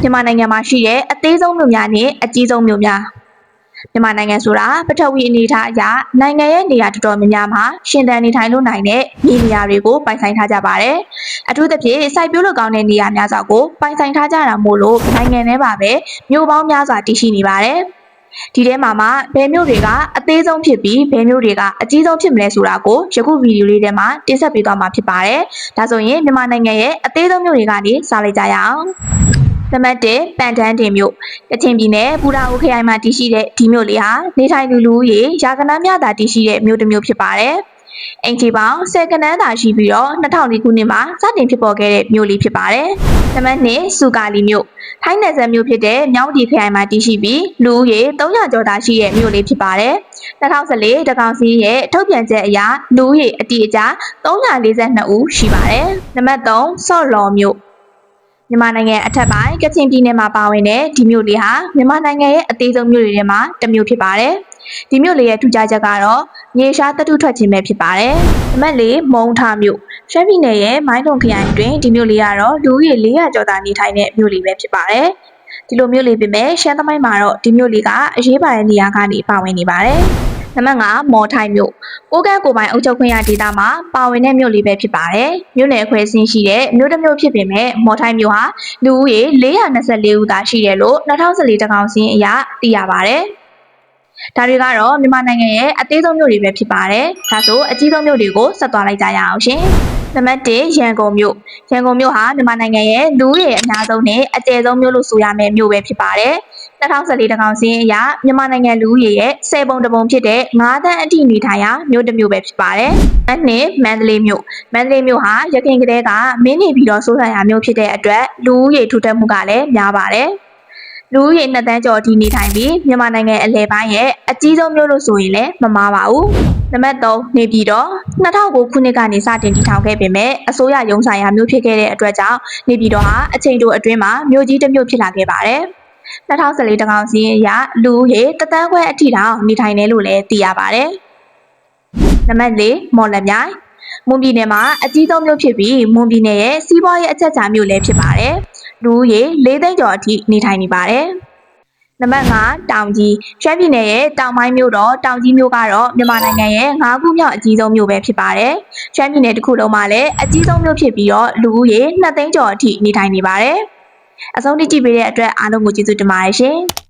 မြန်မာနိုင်ငံမှာရှိတဲ့အသေးဆုံးမြို့များနဲ့အကြီးဆုံးမြို့များမြန်မာနိုင်ငံဆိုတာပထဝီအနေအထားအရနိုင်ငံရဲ့နေရာတော်တော်များများမှာရှင်သန်နေထိုင်လို့နိုင်တဲ့မြေနေရာတွေကိုပိုင်ဆိုင်ထားကြပါတယ်။အထူးသဖြင့်စိုက်ပျိုးလို့ကောင်းတဲ့နေရာများစွာကိုပိုင်ဆိုင်ထားကြတာမို့လို့နိုင်ငံထဲမှာပဲမြို့ပေါင်းများစွာတည်ရှိနေပါတယ်။ဒီထဲမှာဘယ်မြို့တွေကအသေးဆုံးဖြစ်ပြီးဘယ်မြို့တွေကအကြီးဆုံးဖြစ်မလဲဆိုတာကိုယခုဗီဒီယိုလေးထဲမှာတင်ဆက်ပေးသွားမှာဖြစ်ပါတယ်။ဒါဆိုရင်မြန်မာနိုင်ငံရဲ့အသေးဆုံးမြို့တွေကနေစလိုက်ကြရအောင်။နံပါတ်1ပန်တန်းတင်မြို့ကချင်ပြည်နယ်ပူတာအိုခရိုင်မှာတည်ရှိတဲ့ဒီမြို့လေးဟာနေထိုင်လူဦးရေရာဂဏန်းများသာတည်ရှိတဲ့မြို့တစ်မြို့ဖြစ်ပါတယ်။အင်ဂျီပေါင်း10ကဏန်းသာရှိပြီးတော့2000ခုနှစ်မှာစတင်ဖြစ်ပေါ်ခဲ့တဲ့မြို့လေးဖြစ်ပါတယ်။နံပါတ်2စူကာလီမြို့ထိုင်းနယ်စပ်မြို့ဖြစ်တဲ့မြောက်ဒီခရိုင်မှာတည်ရှိပြီးလူဦးရေ300ကျော်သာရှိတဲ့မြို့လေးဖြစ်ပါတယ်။2014တကောင်စီရဲ့ထုတ်ပြန်ချက်အရလူဦးရေအတိအကျ342ဦးရှိပါတယ်။နံပါတ်3ဆော့လော်မြို့မြန်မာနိုင်ငံအထက်ပိုင်းကချင်ပြည်နယ်မှာပါဝင်တဲ့ဒီမြို့လေးဟာမြန်မာနိုင်ငံရဲ့အသေးဆုံးမြို့တွေထဲမှာတစ်မြို့ဖြစ်ပါတယ်။ဒီမြို့လေးရဲ့ထူးခြားချက်ကတော့မြေရှားသတ္တုထွက်ခြင်းပဲဖြစ်ပါတယ်။နံပါတ်4မုံထမြို့ရှမ်းပြည်နယ်ရဲ့မိုင်းတုံခရိုင်တွင်ဒီမြို့လေးကတော့လူဦးရေ400ကျော်သာနေထိုင်တဲ့မြို့လေးပဲဖြစ်ပါတယ်။ဒီလိုမြို့လေးပြင်မဲ့ရှမ်းသမိုင်းမှာတော့ဒီမြို့လေးကအရေးပါတဲ့နေရာကနေပါဝင်နေပါတယ်။နံပါတ်5မော်ထိုင်မြို့ကိုကန့်ကိုပိုင်အုပ်ချုပ်ခွင့်ရဒေသမှာပါဝင်တဲ့မြို့လေးပဲဖြစ်ပါတယ်။မြို့နယ်အခွဲအစင်းရှိတဲ့မြို့တစ်မြို့ဖြစ်ပေမဲ့မော်ထိုင်မြို့ဟာလူဦးရေ424ဦးသာရှိတယ်လို့2014တကောင်စီအရသိရပါတယ်။ဒါတွေကတော့မြန်မာနိုင်ငံရဲ့အသေးဆုံးမြို့တွေပဲဖြစ်ပါတယ်။ဒါဆိုအကြီးဆုံးမြို့တွေကိုဆက်သွားလိုက်ကြရအောင်ရှင်။နံပါတ်1ရန်ကုန်မြို့ဟာမြန်မာနိုင်ငံရဲ့လူဦးရေအများဆုံးနဲ့အကျယ်ဆုံးမြို့လို့ဆိုရမယ့်မြို့ပဲဖြစ်ပါတယ်။2014တကောင်စီအရမြန်မာနိုင်ငံလူဦးရေရဲ့10ပုံတစ်ပုံဖြစ်တဲ့9သန်းအထိနေထိုင်ရာမြို့တစ်မြို့ပဲဖြစ်ပါတယ်။အနှစ်မန္တလေးမြို့ဟာရခိုင်ကလေးကမင်းနေပြီးတော့စိုးစံရမြို့ဖြစ်တဲ့အတွက်လူဦးရေထူထပ်မှုကလည်းများပါတယ်။လူဦးရေ2သန်းကျော်အထိနေထိုင်ပြီးမြန်မာနိုင်ငံအလယ်ပိုင်းရဲ့အကြီးဆုံးမြို့လို့ဆိုရင်လည်းမမှားပါဘူး။နံပါတ်3နေပြည်တော်2009ခုနှစ်ကနေစတင်တည်ထောင်ခဲ့ပေမဲ့အစိုးရရုံးဆိုင်ရာမြို့ဖြစ်ခဲ့တဲ့အတွက်ကြောင့်နေပြည်တော်ဟာအချိန်တိုအတွင်းမှာမြို့ကြီးတစ်မြို့ဖြစ်လာခဲ့ပါတယ်။2014တကောင်စီအရလူဦးရေ1သန်းခွဲအထိတောင်နေထိုင်တယ်လို့လည်းသိရပါတယ်။နံပါတ်4မော်လမြိုင်မွန်ပြည်နယ်မှာအကြီးဆုံးမြို့ဖြစ်ပြီးမွန်ပြည်နယ်ရဲ့စီးပွားရေးအချက်အခြာမြို့လည်းဖြစ်ပါတယ်။လူဦးရေ4သိန်းကျော်အထိနေထိုင်နေပါတယ်။နံပါတ်5တောင်ကြီးရှမ်းပြည်နယ်ရဲ့တောင်ပိုင်းမြို့တော်တောင်ကြီးမြို့ကတော့မြန်မာနိုင်ငံရဲ့5ခုမြောက်အကြီးဆုံးမြို့ပဲဖြစ်ပါတယ်။ရှမ်းပြည်နယ်တစ်ခုလုံးမှာလည်းအကြီးဆုံးမြို့ဖြစ်ပြီးတော့လူဦးရေ2သိန်းကျော်အထိနေထိုင်နေပါတယ်။အဆုံးထိကြည့်ပေးတဲ့အတွက်အားလုံးကိုကျေးဇူးတင်ပါတယ်ရှင်။